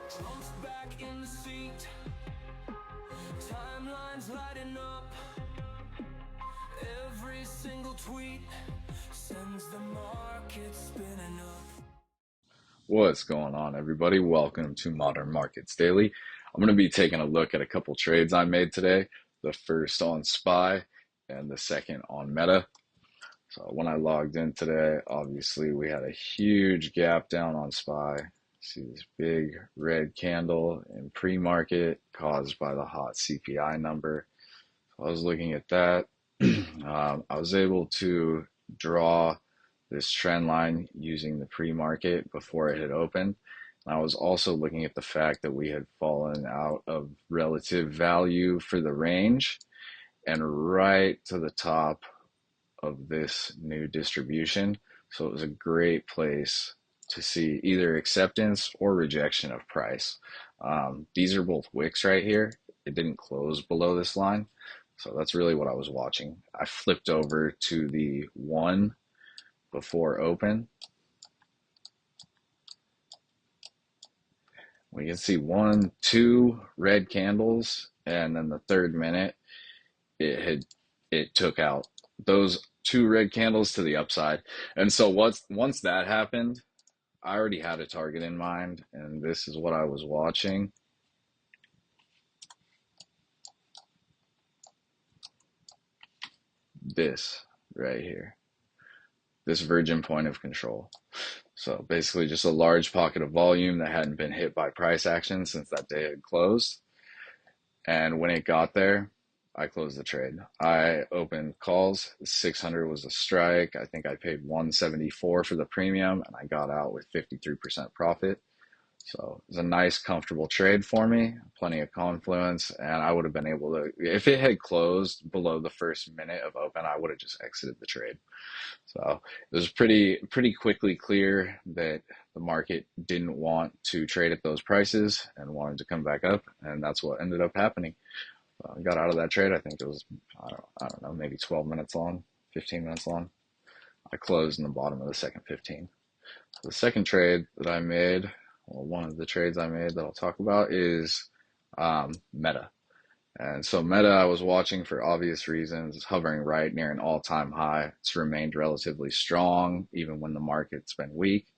Slumped back in the seat, timelines lighting up. Every single tweet sends the market spinning up. What's going on, everybody? Welcome to Modern Markets Daily. I'm going to be taking a look at a couple trades I made today. The first on SPY and the second on Meta. So when I logged in today, obviously we had a huge gap down on SPY. See this big red candle in pre-market caused by the hot CPI number. So I was looking at that. I was able to draw this trend line using the pre-market before it had opened. And I was also looking at the fact that we had fallen out of relative value for the range and right to the top of this new distribution. So it was a great place to see either acceptance or rejection of price. These are both wicks right here. It didn't close below this line. So that's really what I was watching. I flipped over to the one before open. We can see one, two red candles, and then the third minute it took out those two red candles to the upside. And so once that happened, I already had a target in mind, and this is what I was watching. This right here. This virgin point of control. So basically just a large pocket of volume that hadn't been hit by price action since that day had closed. And when it got there, I closed the trade. I opened calls. 600 was a strike. I think I paid 174 for the premium, and I got out with 53% profit. So it was a nice, comfortable trade for me, plenty of confluence, and I would have been able to, if it had closed below the first minute of open, I would have just exited the trade. So it was pretty quickly clear that the market didn't want to trade at those prices and wanted to come back up, and that's what ended up happening. I got out of that trade. I think it was, I don't know, maybe 12 minutes long, 15 minutes long. I closed in the bottom of the second 15. So the second trade that I made, well, one of the trades I made that I'll talk about is Meta. And so Meta, I was watching for obvious reasons. It's hovering right near an all-time high. It's remained relatively strong even when the market's been weak.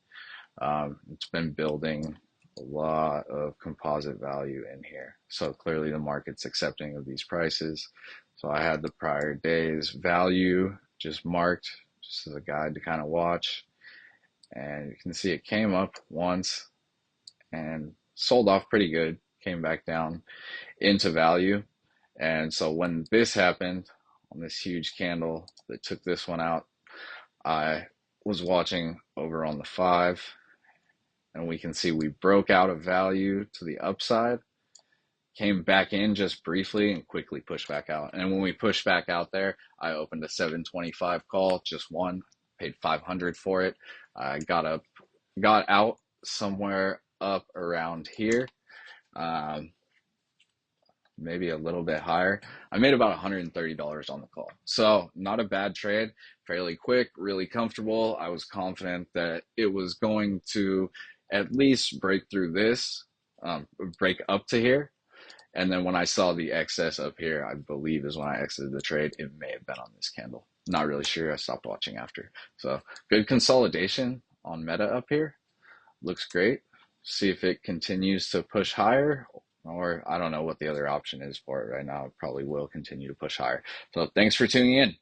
It's been building a lot of composite value in here. So clearly the market's accepting of these prices. So I had the prior day's value just marked just as a guide to kind of watch. And you can see it came up once and sold off pretty good, came back down into value. And so when this happened on this huge candle that took this one out, I was watching over on the 5, and we can see we broke out of value to the upside, came back in just briefly and quickly pushed back out. And when we pushed back out there, I opened a 725 call, just one, paid 500 for it. I got out somewhere up around here. Maybe a little bit higher. I made about $130 on the call. So not a bad trade, fairly quick, really comfortable. I was confident that it was going to at least break through this, break up to here. And then when I saw the excess up here, I believe is when I exited the trade. It may have been on this candle. Not really sure. I stopped watching after. So good consolidation on Meta up here. Looks great. See if it continues to push higher, or I don't know what the other option is for it right now. It probably will continue to push higher. So thanks for tuning in.